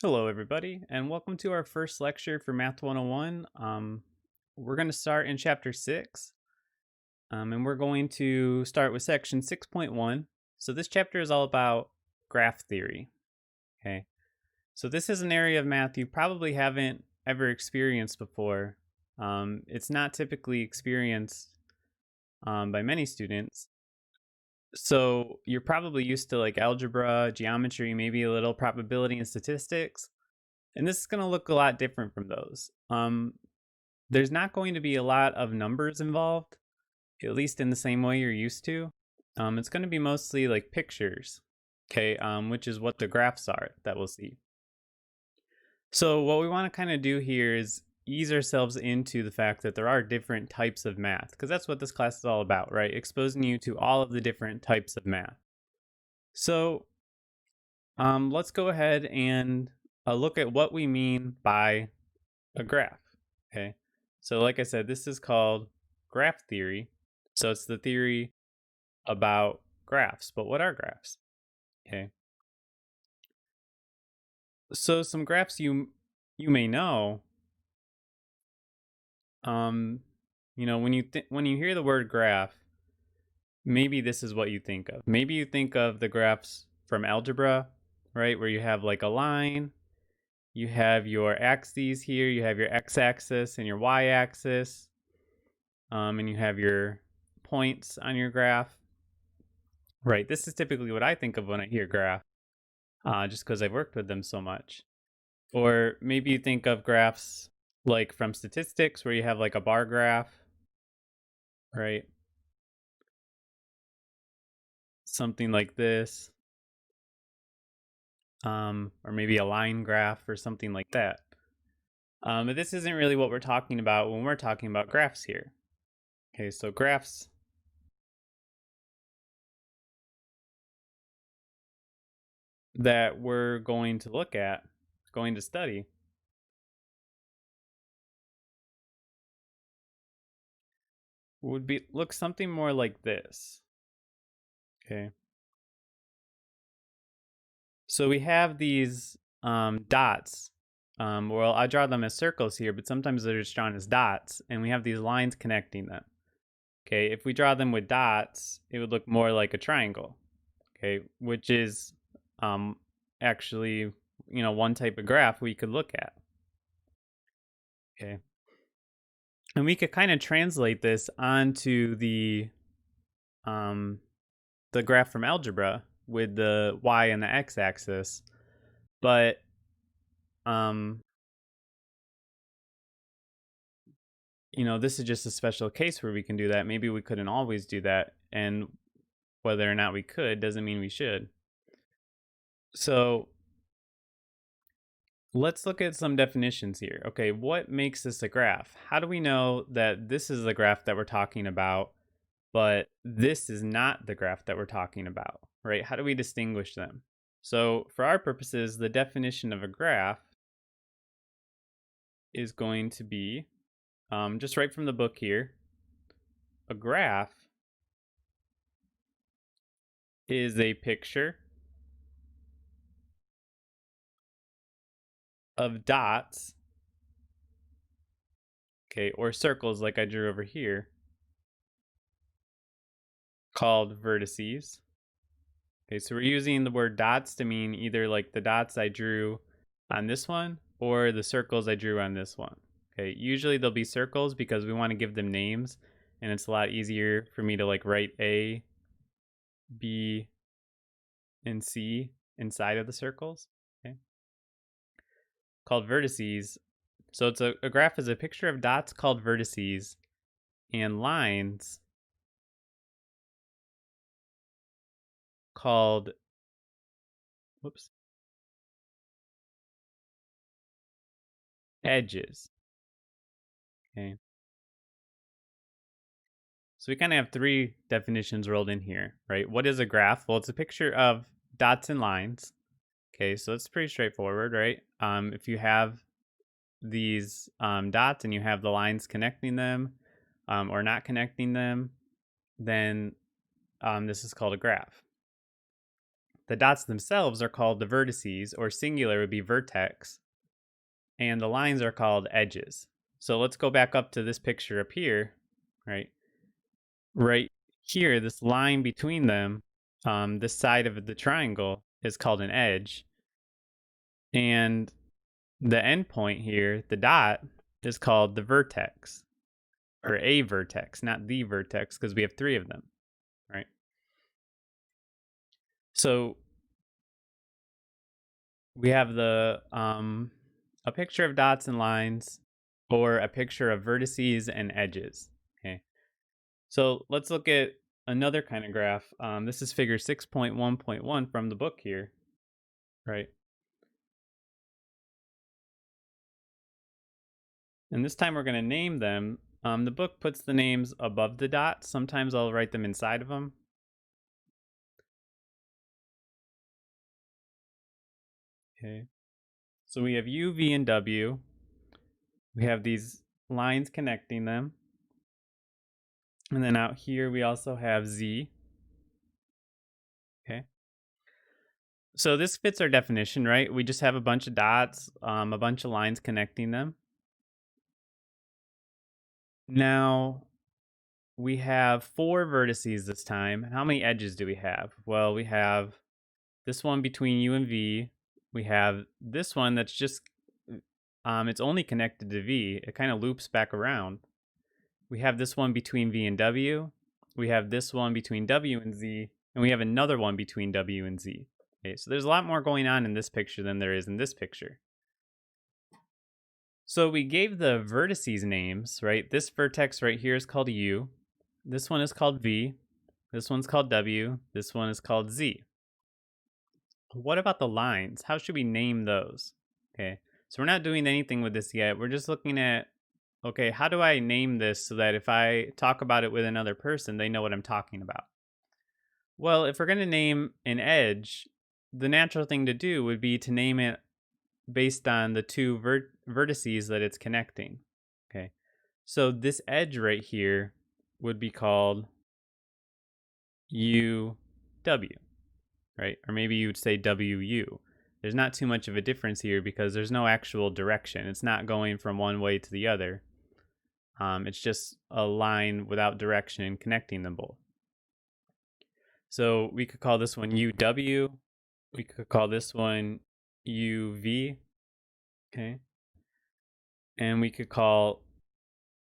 Hello, everybody, and welcome to our first lecture for Math 101. We're going to start in Chapter 6, and we're going to start with Section 6.1. So, this chapter is all about graph theory. Okay, so this is an area of math you probably haven't ever experienced before. It's not typically experienced by many students. So, you're probably used to like algebra, geometry, maybe a little probability and statistics. And this is going to look a lot different from those. There's not going to be a lot of numbers involved, at least in the same way you're used to. It's going to be mostly like pictures, okay, which is what the graphs are that we'll see. So what we want to kind of do here is ease ourselves into the fact that there are different types of math, because that's what this class is all about, right? Exposing you to all of the different types of math. So let's go ahead and look at what we mean by a graph, okay? So like I said, this is called graph theory. So it's the theory about graphs. But what are graphs? Okay. So some graphs you may know, when you hear the word graph, maybe this is what you think of. Maybe you think of the graphs from algebra, right? Where you have like a line, you have your axes here, you have your x-axis and your y-axis, and you have your points on your graph. Right. This is typically what I think of when I hear graph, just because I've worked with them so much. Or maybe you think of graphs like from statistics where you have like a bar graph, right? Something like this. Or maybe a line graph or something like that. But this isn't really what we're talking about when we're talking about graphs here. Okay, so graphs that we're going to look at, going to study, would be look something more like this. Okay. So we have these dots. Well, I draw them as circles here, but sometimes they're just drawn as dots, and we have these lines connecting them. Okay, if we draw them with dots, it would look more like a triangle. Okay, which is actually, one type of graph we could look at. Okay, and we could kind of translate this onto the graph from algebra with the y and the x-axis, but this is just a special case where we can do that. Maybe we couldn't always do that, and whether or not we could doesn't mean we should. So let's look at some definitions here. Okay, what makes this a graph? How do we know that this is the graph that we're talking about, but this is not the graph that we're talking about, right? How do we distinguish them? So for our purposes, the definition of a graph is going to be, just right from the book here, a graph is a picture of dots, okay, or circles like I drew over here, called vertices. Okay, so we're using the word dots to mean either like the dots I drew on this one or the circles I drew on this one. Okay, usually they'll be circles because we want to give them names, and it's a lot easier for me to like write A, B, and C inside of the circles. Okay, called vertices. So it's a graph is a picture of dots called vertices and lines called, whoops, edges. Okay. So we kind of have three definitions rolled in here, right? What is a graph? Well, it's a picture of dots and lines. Okay, so it's pretty straightforward, right? If you have these dots and you have the lines connecting them or not connecting them, then this is called a graph. the dots themselves are called the vertices, or singular would be vertex, and the lines are called edges. So let's go back up to this picture up here, right? Right here, this line between them, this side of the triangle is called an edge, and the end point here, the dot, is called the vertex, or a vertex, not the vertex, because we have 3 of them, right? So we have the a picture of dots and lines, or a picture of vertices and edges. Okay, so let's look at another kind of graph. This is figure 6.1.1 from the book here, right? And this time we're going to name them. The book puts the names above the dots. Sometimes I'll write them inside of them. Okay, so we have U, V, and W. We have these lines connecting them. And then out here we also have Z. Okay. So this fits our definition, right? We just have a bunch of dots, a bunch of lines connecting them. Now we have 4 vertices this time. How many edges do we have? Well, we have this one between U and V. We have this one that's just, it's only connected to V. It kind of loops back around. We have this one between V and W. We have this one between W and Z. And we have another one between W and Z. Okay, so there's a lot more going on in this picture than there is in this picture. So we gave the vertices names, right? This vertex right here is called U. This one is called V. This one's called W. This one is called Z. What about the lines? How should we name those? Okay, so we're not doing anything with this yet. We're just looking at, okay, how do I name this so that if I talk about it with another person, they know what I'm talking about? Well, if we're going to name an edge, the natural thing to do would be to name it based on the 2 vertices that it's connecting. Okay, so this edge right here would be called UW, right? Or maybe you would say WU. There's not too much of a difference here because there's no actual direction. It's not going from one way to the other. It's just a line without direction connecting them both. So we could call this one UW. We could call this one UV. Okay. And we could call,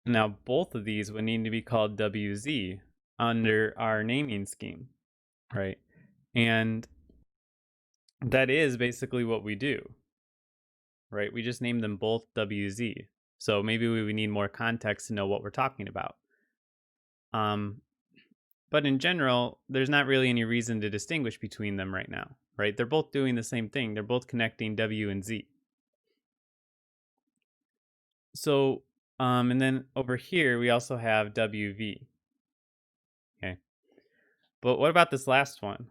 now both of these would need to be called WZ under our naming scheme, right? And that is basically what we do, right? We just name them both WZ. So maybe we would need more context to know what we're talking about. But in general, there's not really any reason to distinguish between them right now, right? They're both doing the same thing. They're both connecting W and Z. So, and then over here, we also have WV. Okay. But what about this last one?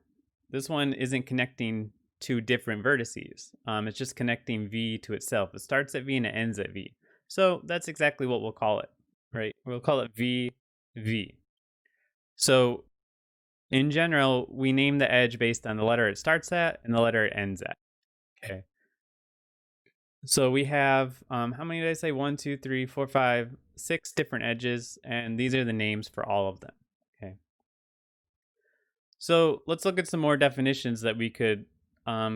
This one isn't connecting 2 different vertices. It's just connecting V to itself. It starts at V and it ends at V. So that's exactly what we'll call it, right? We'll call it VV. So in general, we name the edge based on the letter it starts at and the letter it ends at. Okay. So we have, how many did I say? 1, 2, 3, 4, 5, 6 different edges, and these are the names for all of them. Okay. So let's look at some more definitions that we could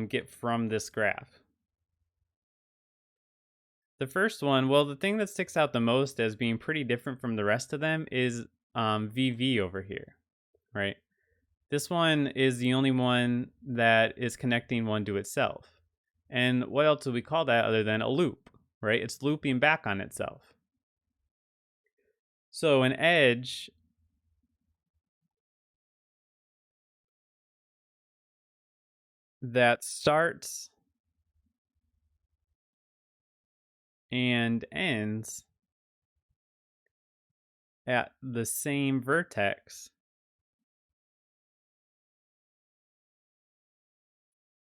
get from this graph. The first one, well, the thing that sticks out the most as being pretty different from the rest of them is VV over here, right? This one is the only one that is connecting one to itself. And what else do we call that other than a loop, right? It's looping back on itself. So an edge that starts and ends at the same vertex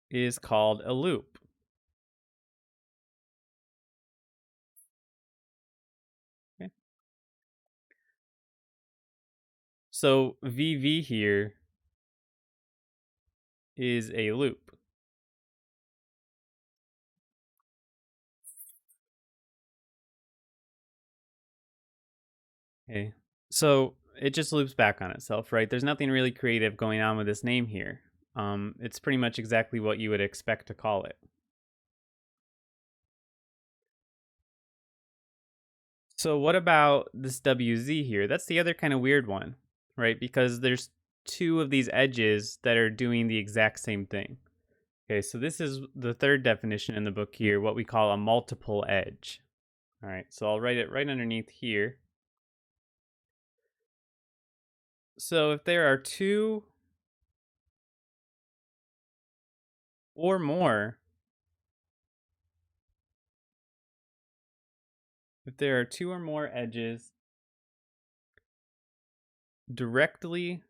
is called a loop. Okay. So VV here is a loop. Okay, so it just loops back on itself, right? There's nothing really creative going on with this name here. It's pretty much exactly what you would expect to call it. So what about this WZ here? That's the other kind of weird one, right? Because there's two of these edges that are doing the exact same thing. Okay, so this is the third definition in the book here, what we call a multiple edge. All right, so I'll write it right underneath here. So if there are two or more, edges directly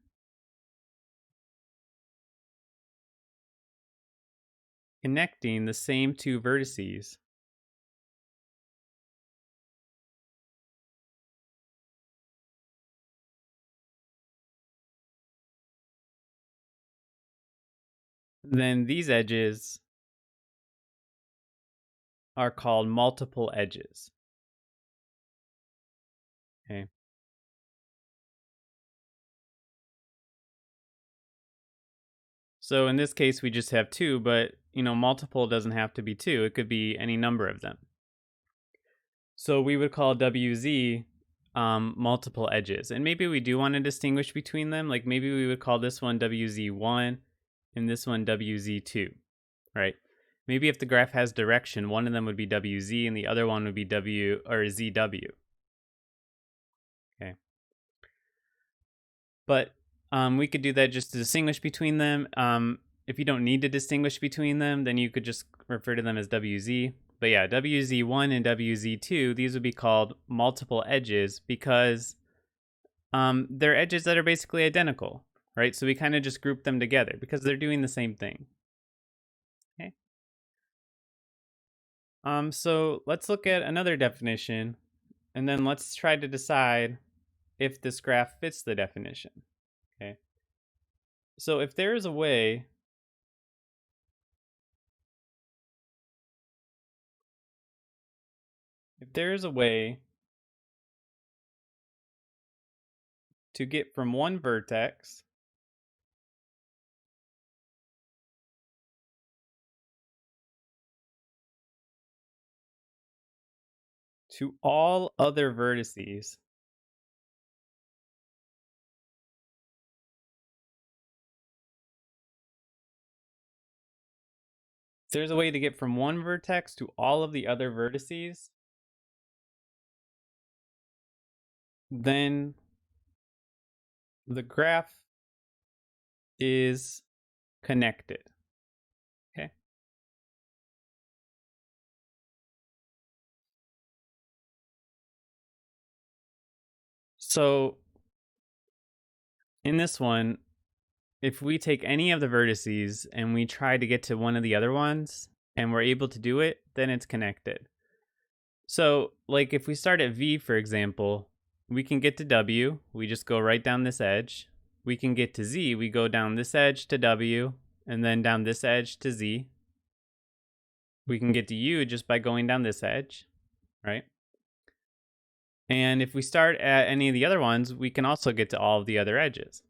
connecting the same two vertices, then these edges are called multiple edges. Okay. So in this case, we just have two, but multiple doesn't have to be two. It could be any number of them. So we would call WZ multiple edges. And maybe we do want to distinguish between them. Like maybe we would call this one WZ1 and this one WZ2, right? Maybe if the graph has direction, one of them would be WZ and the other one would be ZW. Okay. But we could do that just to distinguish between them. If you don't need to distinguish between them, then you could just refer to them as WZ. But yeah, WZ1 and WZ2, these would be called multiple edges because they're edges that are basically identical, right? So we kind of just group them together because they're doing the same thing. Okay. So let's look at another definition, and then let's try to decide if this graph fits the definition. Okay. So if there is a way to get from one vertex to all other vertices, if there's a way to get from one vertex to all of the other vertices, then the graph is connected. Okay. So in this one, if we take any of the vertices and we try to get to one of the other ones and we're able to do it, then it's connected. So like if we start at V, for example, we can get to W, we just go right down this edge. We can get to Z, we go down this edge to W, and then down this edge to Z. We can get to U just by going down this edge, right? And if we start at any of the other ones, we can also get to all of the other edges.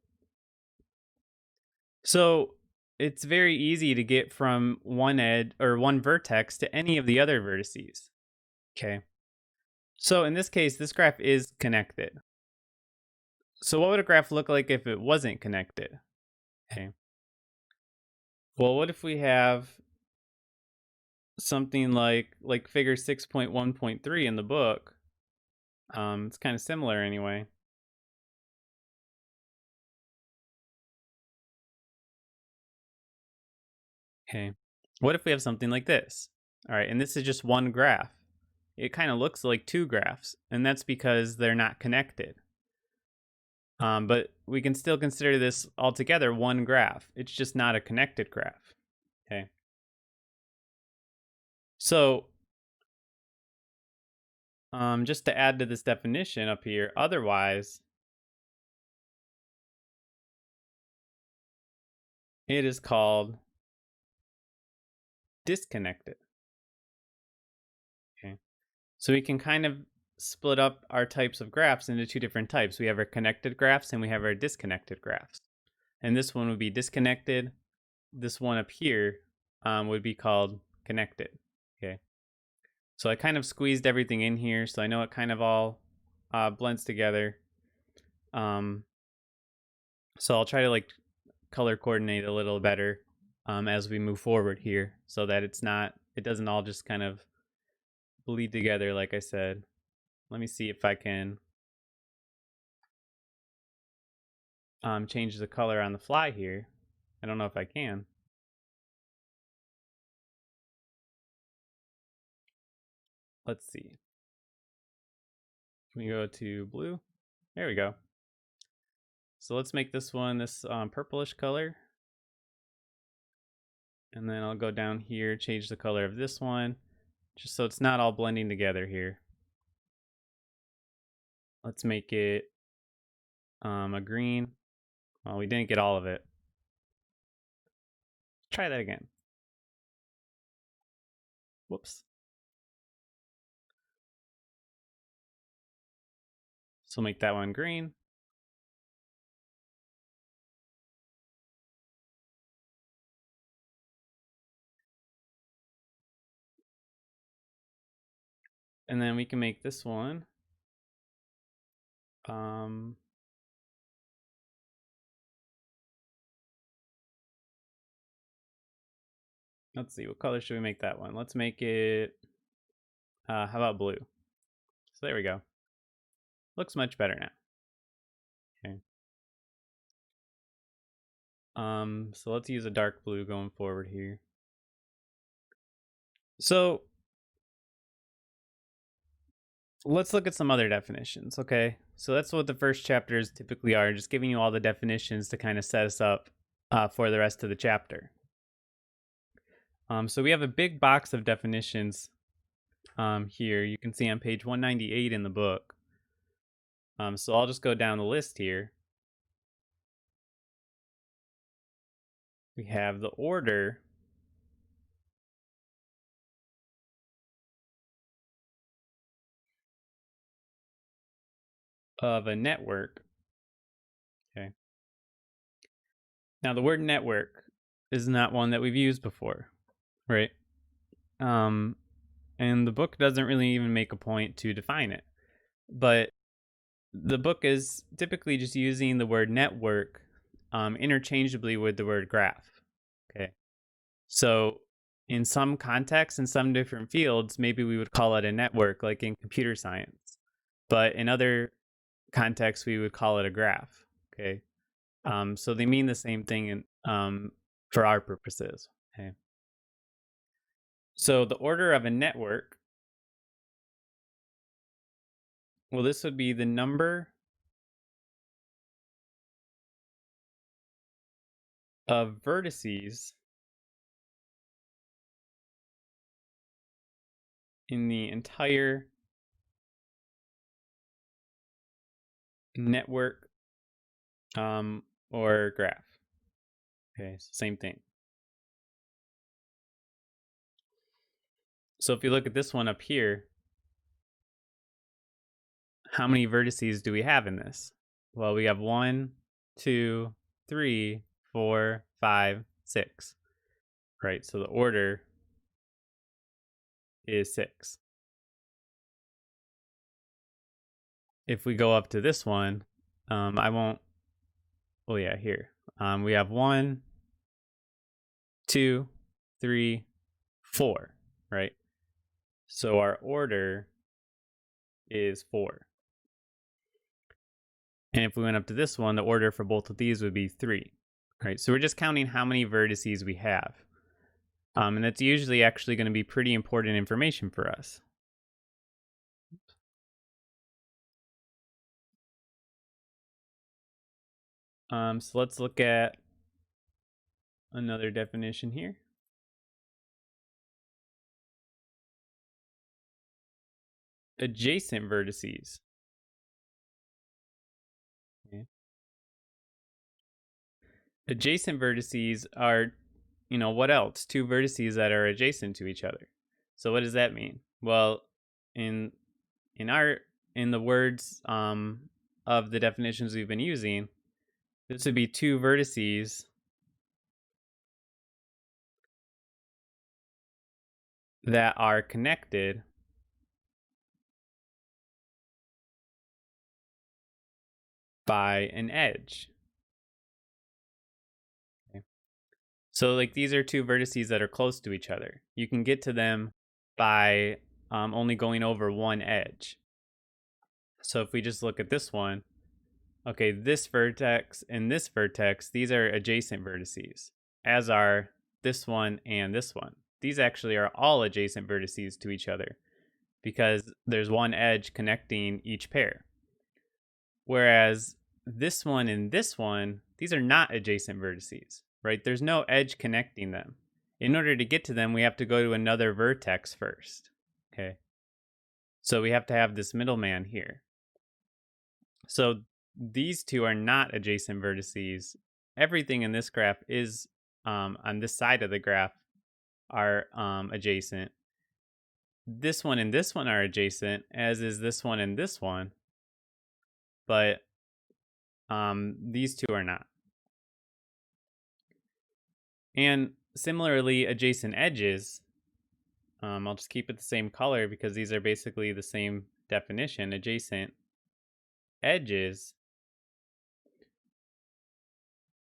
So it's very easy to get from one edge or one vertex to any of the other vertices. Okay. So in this case, this graph is connected. So what would a graph look like if it wasn't connected? Okay. Well, what if we have something like figure 6.1.3 in the book? It's kind of similar anyway. Okay. What if we have something like this? All right, and this is just one graph. It kind of looks like two graphs, and that's because they're not connected. But we can still consider this altogether one graph. It's just not a connected graph. Okay. So just to add to this definition up here, otherwise, It is called disconnected. Okay. So we can kind of split up our types of graphs into two different types. We have our connected graphs and we have our disconnected graphs. And this one would be disconnected. This one up here would be called connected. Okay. So I kind of squeezed everything in here, so I know it kind of all blends together. So I'll try to like color coordinate a little better as we move forward here, so that it doesn't all just kind of bleed together, like I said. Let me see if I can change the color on the fly here. I don't know if I can. Let's see. Can we go to blue? There we go. So let's make this one this purplish color. And then I'll go down here, change the color of this one, just so it's not all blending together here. Let's make it a green. Well, we didn't get all of it. Try that again. Whoops. So make that one green. And then we can make this one let's see, what color should we make that one? Let's make it how about blue? So there we go. Looks much better now. Okay. So let's use a dark blue going forward here. So let's look at some other definitions, okay? So that's what the first chapters typically are, just giving you all the definitions to kind of set us up for the rest of the chapter. So we have a big box of definitions here. You can see on page 198 in the book. So I'll just go down the list here. We have the order of a network. Okay. Now the word network is not one that we've used before, right? And the book doesn't really even make a point to define it. But the book is typically just using the word network interchangeably with the word graph. Okay. So in some contexts, in some different fields, maybe we would call it a network, like in computer science. But in other contexts, we would call it a graph. Okay. So they mean the same thing for our purposes. Okay. So the order of a network, well, this would be the number of vertices in the entire network or graph. Okay, so same thing. So if you look at this one up here, how many vertices do we have in this? Well, we have 1, 2, 3, 4, 5, 6. Right, so the order is 6. If we go up to this one, I won't, oh yeah, here. We have 1, 2, 3, 4, right? So our order is 4. And if we went up to this one, the order for both of these would be 3, right? So we're just counting how many vertices we have. And that's usually actually going to be pretty important information for us. So let's look at another definition here. Adjacent vertices. Okay. Adjacent vertices are, what else? Two vertices that are adjacent to each other. So what does that mean? Well, in the words of the definitions we've been using, this would be two vertices that are connected by an edge. Okay. So like these are two vertices that are close to each other. You can get to them by only going over one edge. So if we just look at this one, okay, this vertex and this vertex, these are adjacent vertices, as are this one and this one. These actually are all adjacent vertices to each other because there's one edge connecting each pair. Whereas this one and this one, these are not adjacent vertices, right? There's no edge connecting them. In order to get to them, we have to go to another vertex first, okay? So we have to have this middleman here. So these two are not adjacent vertices. Everything in this graph is, on this side of the graph, are adjacent. This one and this one are adjacent, as is this one and this one. But these two are not. And similarly, adjacent edges, I'll just keep it the same color because these are basically the same definition. Adjacent edges,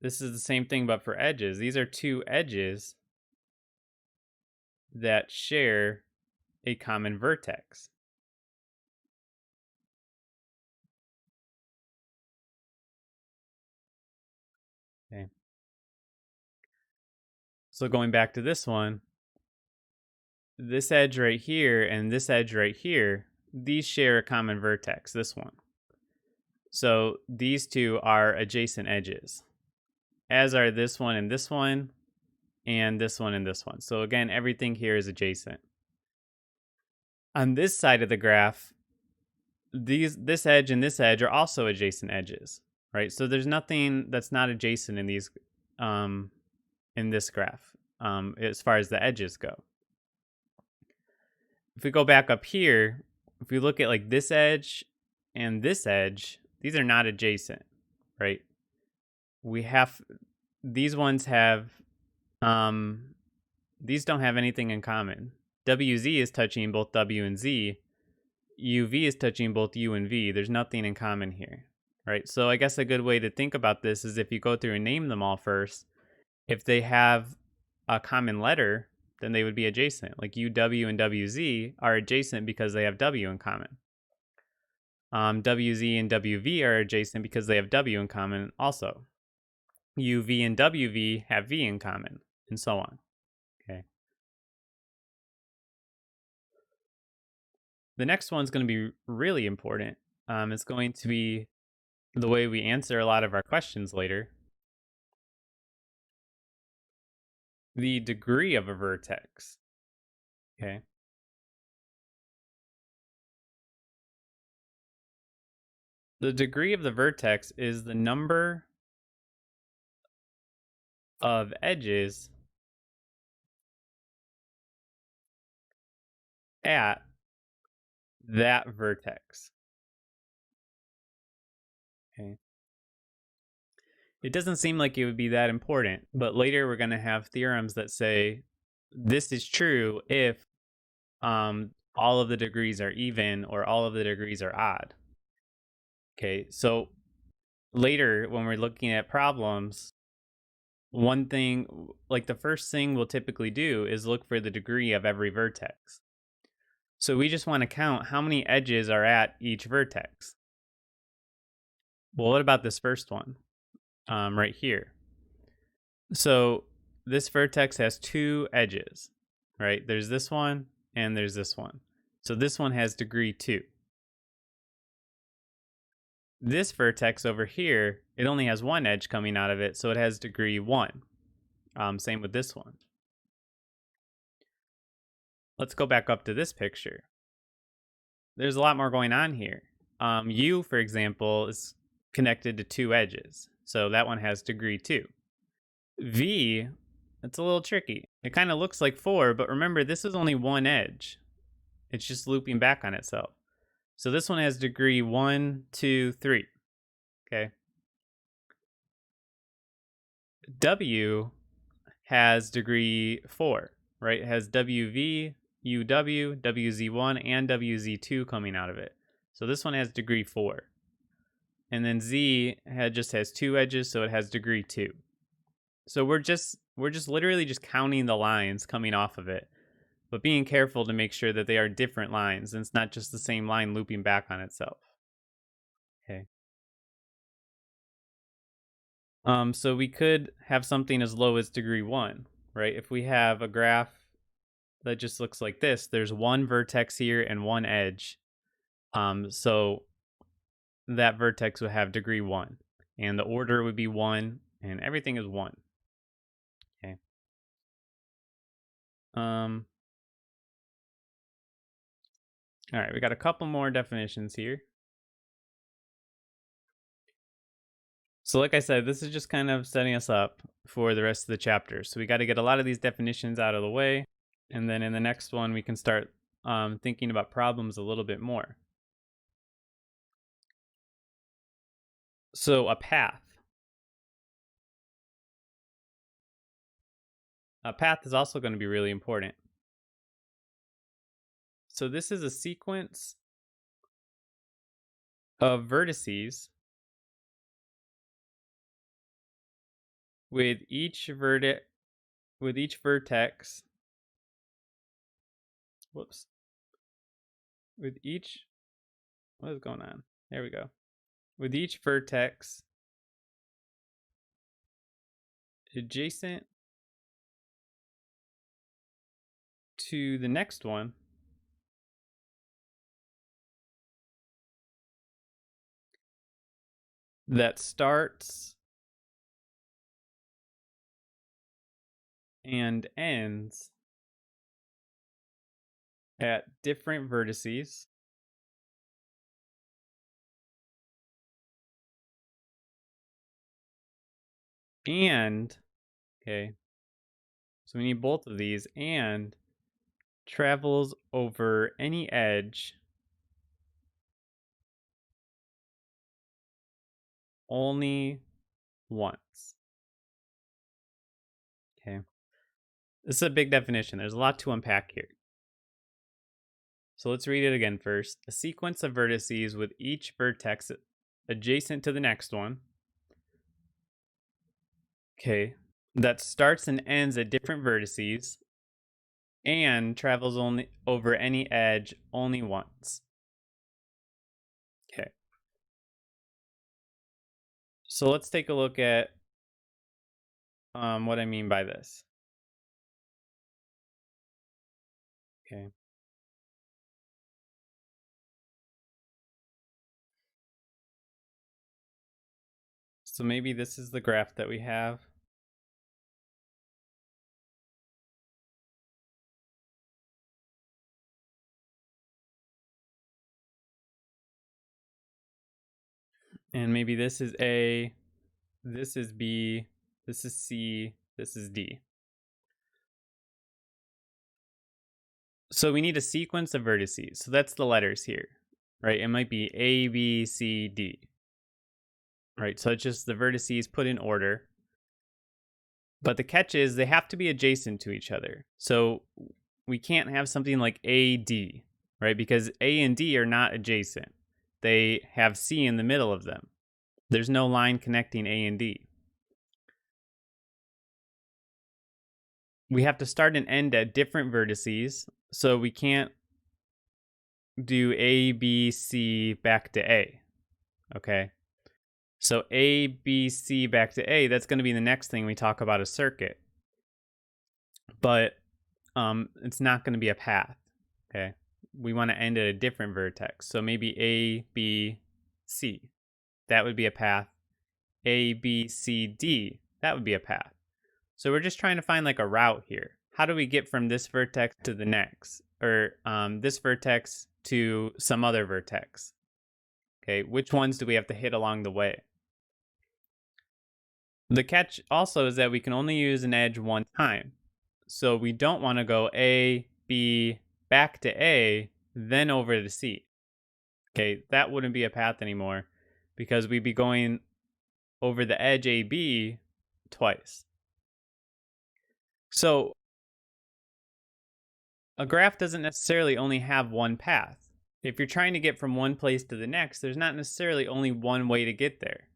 this is the same thing but for edges. These are two edges that share a common vertex. Okay. So going back to this one, this edge right here and this edge right here, these share a common vertex, this one. So these two are adjacent edges, as are this one and this one, and this one and this one. So again, everything here is adjacent. On this side of the graph, this edge and this edge are also adjacent edges, right? So there's nothing that's not adjacent in these in this graph as far as the edges go. If we go back up here, if we look at like this edge and this edge, these are not adjacent, right? We have, these ones have, these don't have anything in common. WZ is touching both W and Z. UV is touching both U and V. There's nothing in common here, right? So I guess a good way to think about this is if you go through and name them all first, if they have a common letter, then they would be adjacent. Like UW and WZ are adjacent because they have W in common. WZ and WV are adjacent because they have W in common also. UV and WV have V in common, and so on. Okay. The next one's going to be really important. It's going to be the way we answer a lot of our questions later. The degree of a vertex. Okay. The degree of the vertex is the number of edges at that vertex. Okay. It doesn't seem like it would be that important, but later we're going to have theorems that say this is true if all of the degrees are even or all of the degrees are odd. Okay, so later when we're looking at problems, one thing, like the first thing we'll typically do is look for the degree of every vertex. So we just want to count how many edges are at each vertex. Well, what about this first one right here? So this vertex has two edges, right? There's this one and there's this one. So this one has degree 2. This vertex over here, it only has one edge coming out of it, so it has degree 1. Same with this one. Let's go back up to this picture. There's a lot more going on here. U, for example, is connected to two edges, so that one has degree 2. V, it's a little tricky. It kind of looks like 4, but remember, this is only one edge. It's just looping back on itself. So this one has degree 1, 2, 3. Okay. W has degree 4, right? It has WV, UW, WZ1, and WZ2 coming out of it. So this one has degree 4. And then Z just has 2 edges, so it has degree 2. So we're just literally just counting the lines coming off of it, but being careful to make sure that they are different lines and it's not just the same line looping back on itself. Okay. So we could have something as low as degree 1, right? If we have a graph that just looks like this, there's one vertex here and one edge. So that vertex would have degree 1, and the order would be 1, and everything is 1. Okay. All right, we got a couple more definitions here. So like I said, this is just kind of setting us up for the rest of the chapter. So we got to get a lot of these definitions out of the way, and then in the next one, we can start thinking about problems a little bit more. So a path. A path is also going to be really important. So this is a sequence of vertices with each vertex. Whoops. With each, what is going on? There we go. With each vertex adjacent to the next one that starts and ends at different vertices and, okay, so we need both of these, and travels over any edge only once. Okay. This is a big definition. There's a lot to unpack here. So let's read it again first. A sequence of vertices with each vertex adjacent to the next one. Okay. That starts and ends at different vertices and travels only over any edge only once. Okay. So let's take a look at what I mean by this. Okay. So maybe this is the graph that we have. And maybe this is A, this is B, this is C, this is D. So we need a sequence of vertices. So that's the letters here, right? It might be A, B, C, D, right? So it's just the vertices put in order. But the catch is they have to be adjacent to each other. So we can't have something like AD, right? Because A and D are not adjacent. They have C in the middle of them. There's no line connecting A and D. We have to start and end at different vertices. So we can't do A, B, C back to A. Okay. So A, B, C back to A, that's going to be the next thing we talk about a circuit. But it's not going to be a path. Okay. We want to end at a different vertex. So maybe A, B, C. That would be a path. A, B, C, D. That would be a path. So we're just trying to find like a route here. How do we get from this vertex to the next? Or this vertex to some other vertex? Okay, which ones do we have to hit along the way? The catch also is that we can only use an edge one time. So we don't want to go A, B, back to A, then over to C. Okay, that wouldn't be a path anymore because we'd be going over the edge AB twice. So a graph doesn't necessarily only have one path. If you're trying to get from one place to the next, there's not necessarily only one way to get there.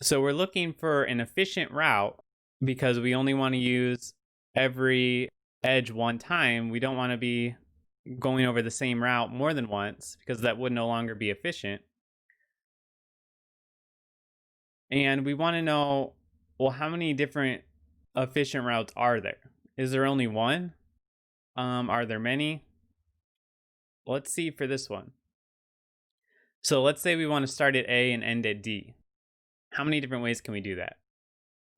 So we're looking for an efficient route because we only want to use every edge one time. We don't want to be going over the same route more than once because that would no longer be efficient. And we want to know, well, how many different efficient routes are there? Is there only one? Are there many? Let's see for this one. So let's say we want to start at A and end at D. How many different ways can we do that?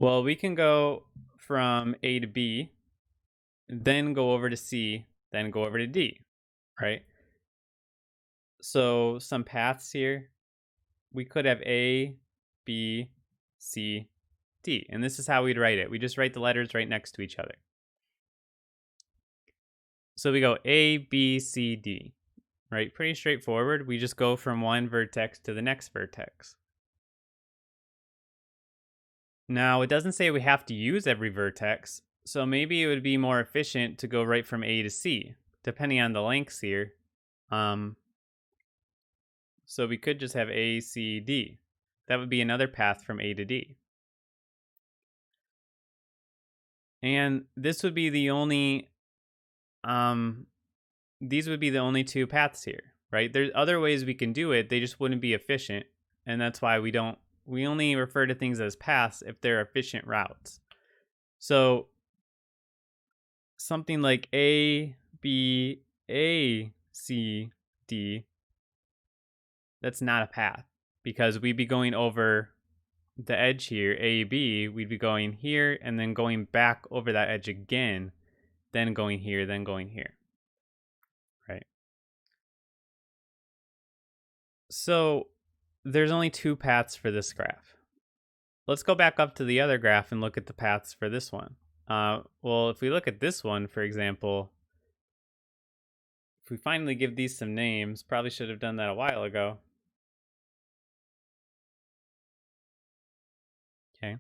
Well, we can go from A to B, then go over to C, then go over to D, right? So some paths here, we could have A, B, C, D. And this is how we'd write it. We just write the letters right next to each other. So we go A, B, C, D, right? Pretty straightforward. We just go from one vertex to the next vertex. Now, it doesn't say we have to use every vertex, so maybe it would be more efficient to go right from A to C, depending on the lengths here. So we could just have A, C, D. That would be another path from A to D. And this would be the only, these would be the only two paths here, right? There's other ways we can do it, they just wouldn't be efficient, and that's why we only refer to things as paths if they're efficient routes. So something like A, B, A, C, D, that's not a path because we'd be going over the edge here, A, B, we'd be going here and then going back over that edge again, then going here, then going here, right? So there's only two paths for this graph. Let's go back up to the other graph and look at the paths for this one. Well, if we look at this one, for example, if we finally give these some names, probably should have done that a while ago. Okay.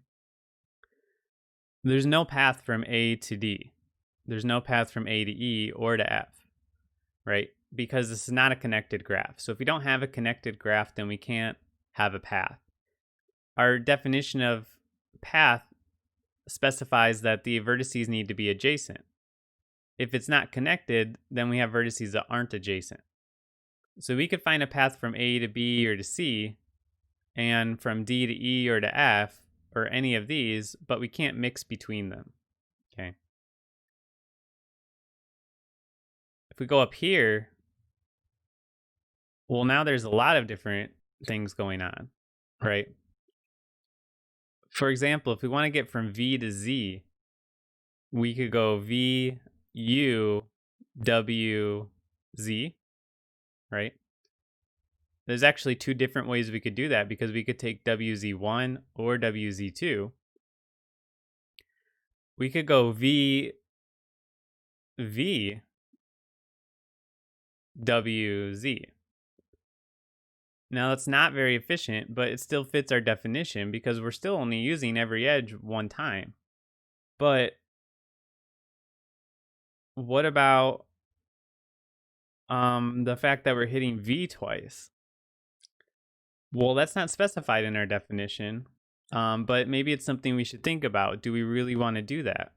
There's no path from A to D. There's no path from A to E or to F, right? Because this is not a connected graph. So if we don't have a connected graph, then we can't have a path. Our definition of path specifies that the vertices need to be adjacent. If it's not connected, then we have vertices that aren't adjacent. So we could find a path from A to B or to C, and from D to E or to F, or any of these, but we can't mix between them, okay? If we go up here, well, now there's a lot of different things going on, right? For example, if we want to get from V to Z, we could go V, U, W, Z, right? There's actually two different ways we could do that because we could take WZ1 or WZ2. We could go V, V, WZ. Now that's not very efficient, but it still fits our definition because we're still only using every edge one time. But what about the fact that we're hitting V twice? Well, that's not specified in our definition, but maybe it's something we should think about. Do we really want to do that?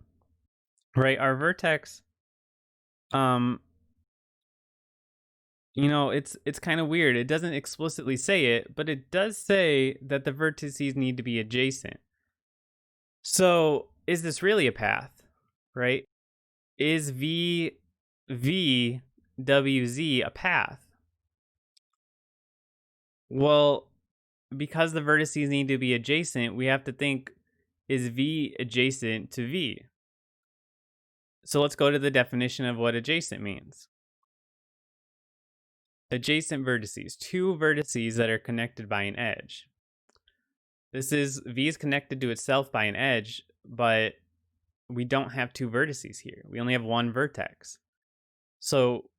Right, our vertex, you know, it's kind of weird. It doesn't explicitly say it, but it does say that the vertices need to be adjacent. So is this really a path, right? Is V, V, WZ a path? Well, because the vertices need to be adjacent, we have to think, is V adjacent to V? So let's go to the definition of what adjacent means. Adjacent vertices, two vertices that are connected by an edge. This is V is connected to itself by an edge, but we don't have two vertices here. We only have one vertex. So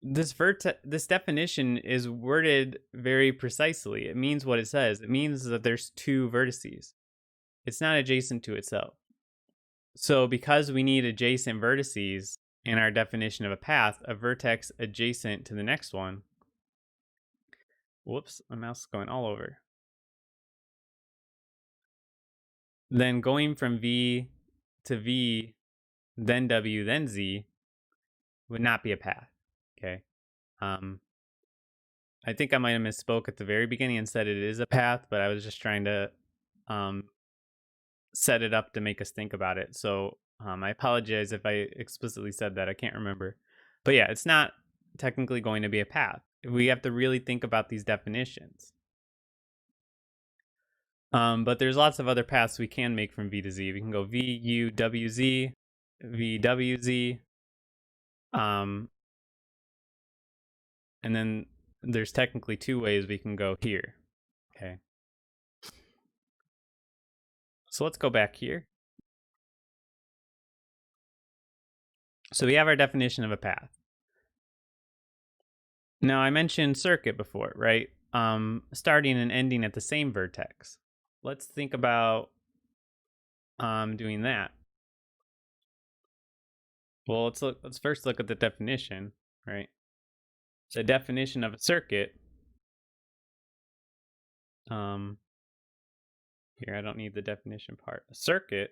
this definition is worded very precisely. It means what it says. It means that there's two vertices. It's not adjacent to itself. So because we need adjacent vertices in our definition of a path, a vertex adjacent to the next one. Whoops, my mouse is going all over. Then going from V to V, then W, then Z would not be a path. Okay. I think I might have misspoke at the very beginning and said it is a path, but I was just trying to set it up to make us think about it. So I apologize if I explicitly said that. I can't remember. But yeah, it's not technically going to be a path. We have to really think about these definitions. But there's lots of other paths we can make from V to Z. We can go V, U, W, Z, V, W, Z. And then there's technically two ways we can go here. Okay. So let's go back here. So we have our definition of a path. Now I mentioned circuit before, right? Starting and ending at the same vertex. Let's think about doing that. Well, let's first look at the definition, right? The definition of a circuit. Here, I don't need the definition part. A circuit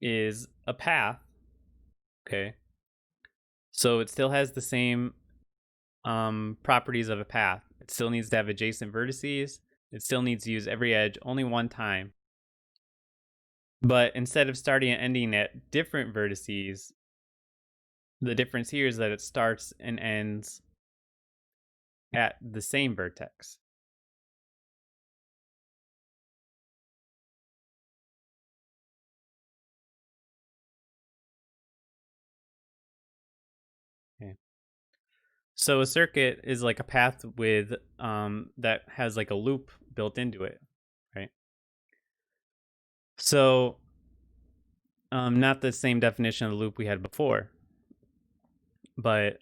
is a path, okay? So it still has the same properties of a path. It still needs to have adjacent vertices. It still needs to use every edge only one time. But instead of starting and ending at different vertices, the difference here is that it starts and ends at the same vertex. Okay. So a circuit is like a path with that has like a loop built into it, right? So not the same definition of the loop we had before, but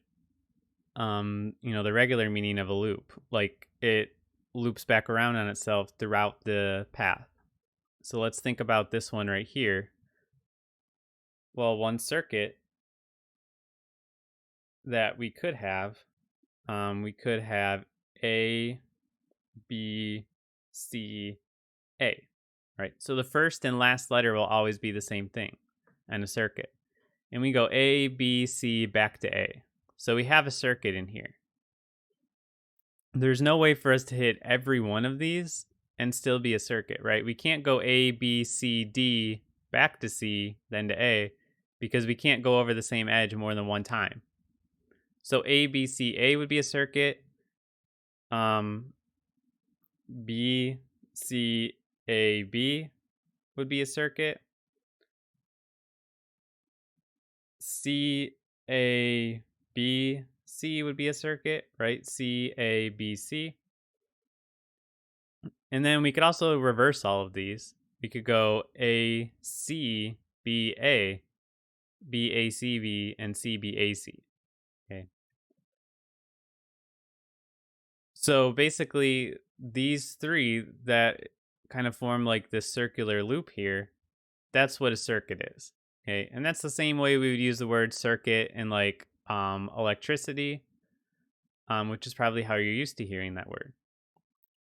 the regular meaning of a loop, like it loops back around on itself throughout the path. So let's think about this one right here. Well, one circuit that we could have A, B, C, A, right? So the first and last letter will always be the same thing in a circuit. And we go A, B, C, back to A. So we have a circuit in here. There's no way for us to hit every one of these and still be a circuit, right? We can't go A, B, C, D, back to C, then to A, because we can't go over the same edge more than one time. So A, B, C, A would be a circuit. B, C, A, B would be a circuit. C, A, B, C would be a circuit, right? C, A, B, C. And then we could also reverse all of these. We could go A, C, B, A, B, A, C, B, and C, B, A, C. Okay. So basically, these three that kind of form like this circular loop here, that's what a circuit is. Okay. And that's the same way we would use the word circuit in like electricity, which is probably how you're used to hearing that word.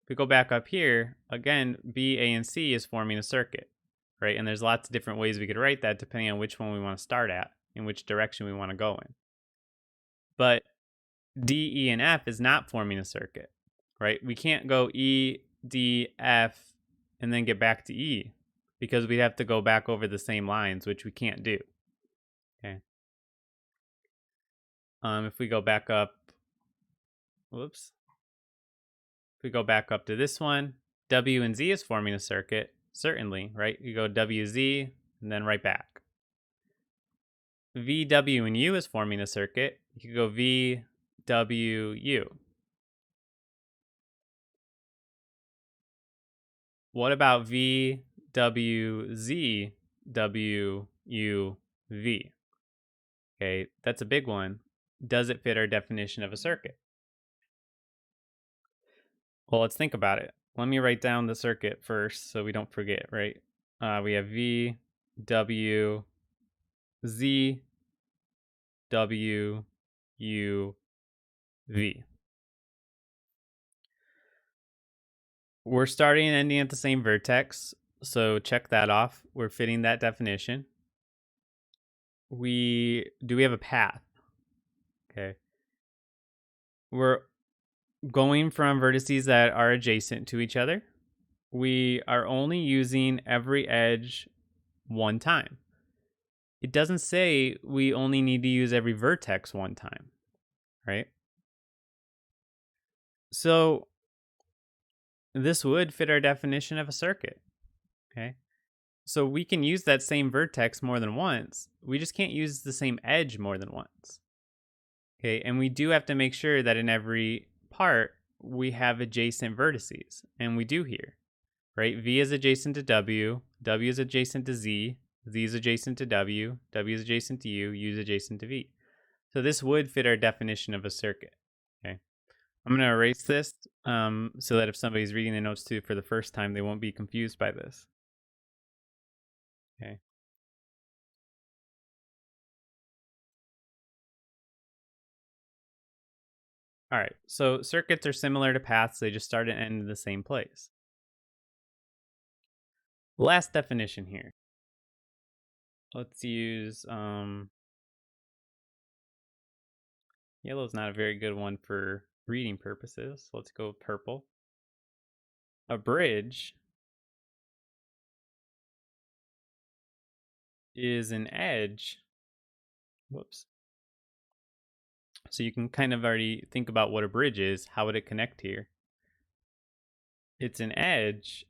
If we go back up here, again, B, A, and C is forming a circuit, right? And there's lots of different ways we could write that depending on which one we want to start at and which direction we want to go in. But D, E, and F is not forming a circuit, right? We can't go E, D, F, and then get back to E because we'd have to go back over the same lines, which we can't do. Okay. If we go back up, whoops. If we go back up to this one, W and Z is forming a circuit, certainly, right? You go WZ and then right back. V, W, and U is forming a circuit. You could go V, W, U. What about V, W, Z, W, U, V? Okay, that's a big one. Does it fit our definition of a circuit? Well, let's think about it. Let me write down the circuit first so we don't forget, right? We have V, W, Z, W, U, V. We're starting and ending at the same vertex, so check that off. We're fitting that definition. Do we have a path? Okay. We're going from vertices that are adjacent to each other. We are only using every edge one time. It doesn't say we only need to use every vertex one time, right? So this would fit our definition of a circuit, okay? So we can use that same vertex more than once. We just can't use the same edge more than once. Okay, and we do have to make sure that in every part we have adjacent vertices, and we do here, right? V is adjacent to W, W is adjacent to Z, Z is adjacent to W, W is adjacent to U, U is adjacent to V. So this would fit our definition of a circuit, okay? I'm going to erase this so that if somebody's reading the notes too for the first time, they won't be confused by this. Okay. All right, so circuits are similar to paths. They just start and end in the same place. Last definition here. Let's use yellow's not a very good one for reading purposes. Let's go with purple. A bridge is an edge. Whoops. So you can kind of already think about what a bridge is. How would it connect here? It's an edge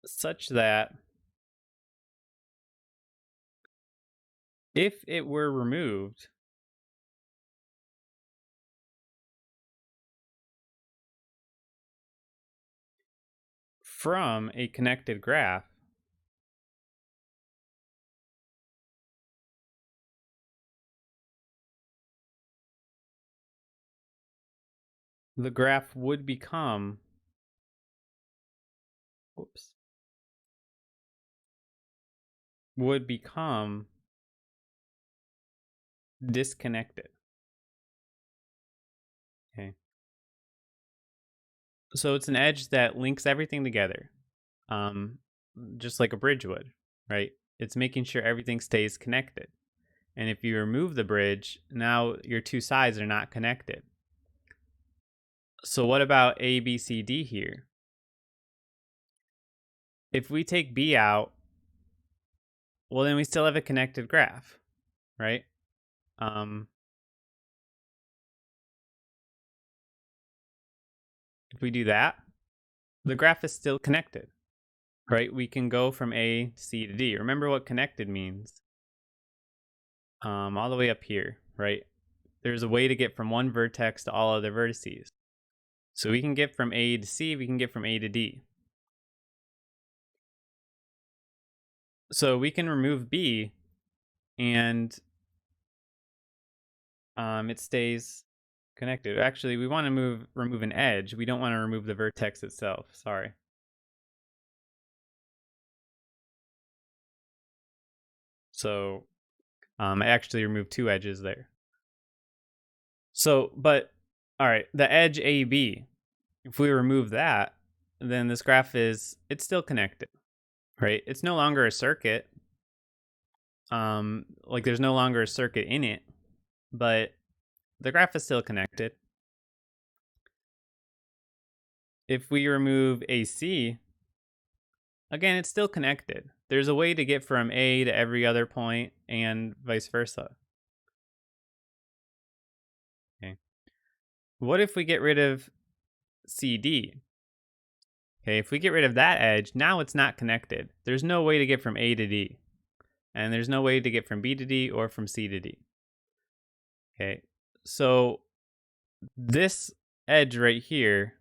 such that if it were removed, from a connected graph, the graph would become disconnected. Okay. So it's an edge that links everything together, just like a bridge would, right? It's making sure everything stays connected. And if you remove the bridge, now your two sides are not connected. So what about A, B, C, D here? If we take B out, well, then we still have a connected graph, right? If we do that, the graph is still connected, right? We can go from A to C to D. Remember what connected means. All the way up here, right? There's a way to get from one vertex to all other vertices. So we can get from A to C, we can get from A to D. So we can remove B and it stays connected. Actually, we want to remove an edge. We don't want to remove the vertex itself. Sorry. So I actually removed two edges there. So, but all right, the edge AB, if we remove that, then this graph it's still connected, right? It's no longer a circuit. Like there's no longer a circuit in it, but the graph is still connected. If we remove AC, again, it's still connected. There's a way to get from A to every other point and vice versa. Okay. What if we get rid of CD? Okay, if we get rid of that edge, now it's not connected. There's no way to get from A to D. And there's no way to get from B to D or from C to D. Okay, so this edge right here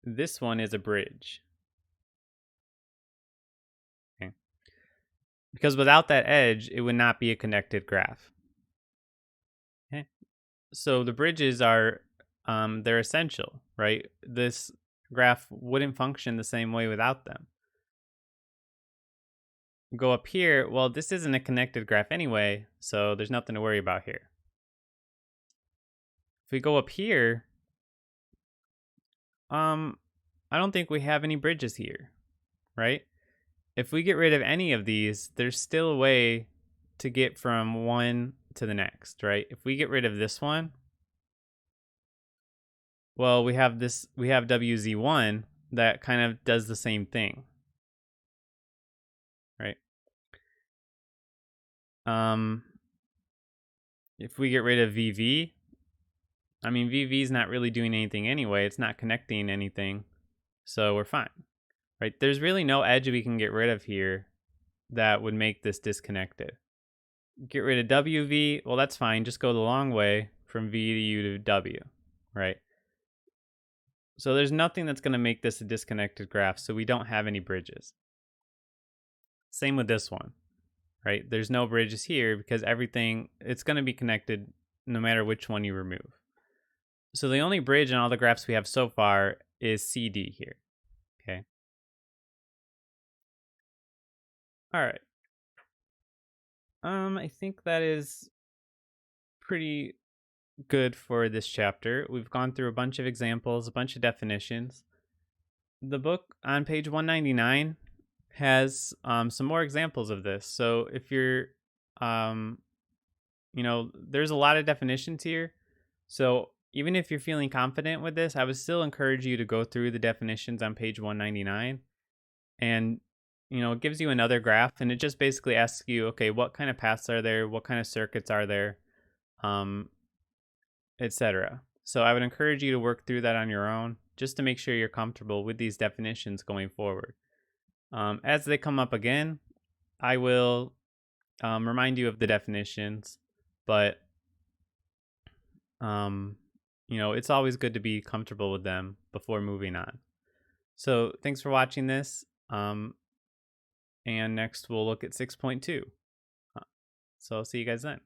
this one is a bridge. Okay. Because without that edge, it would not be a connected graph. Okay. So the bridges are, they're essential, right? This graph wouldn't function the same way without them. Go up here, well, this isn't a connected graph anyway, so there's nothing to worry about here. If we go up here, I don't think we have any bridges here, right? If we get rid of any of these, there's still a way to get from one to the next, right? If we get rid of this one, well, we have WZ1 that kind of does the same thing, right? If we get rid of VV, I mean, VV is not really doing anything anyway. It's not connecting anything, so we're fine, right? There's really no edge we can get rid of here that would make this disconnected. Get rid of WV, well, that's fine. Just go the long way from V to U to W, right? So there's nothing that's going to make this a disconnected graph, so we don't have any bridges. Same with this one, right? There's no bridges here because everything, it's going to be connected no matter which one you remove. So the only bridge in all the graphs we have so far is CD here, okay? All right. I think that is pretty good for this chapter. We've gone through a bunch of examples, a bunch of definitions. The book on page 199 has some more examples of this. So if you're, there's a lot of definitions here. So even if you're feeling confident with this, I would still encourage you to go through the definitions on page 199. And, it gives you another graph, and it just basically asks you, okay, what kind of paths are there? What kind of circuits are there? Etc. So I would encourage you to work through that on your own, just to make sure you're comfortable with these definitions going forward. As they come up again, I will remind you of the definitions, but it's always good to be comfortable with them before moving on. So thanks for watching this. And next we'll look at 6.2. So I'll see you guys then.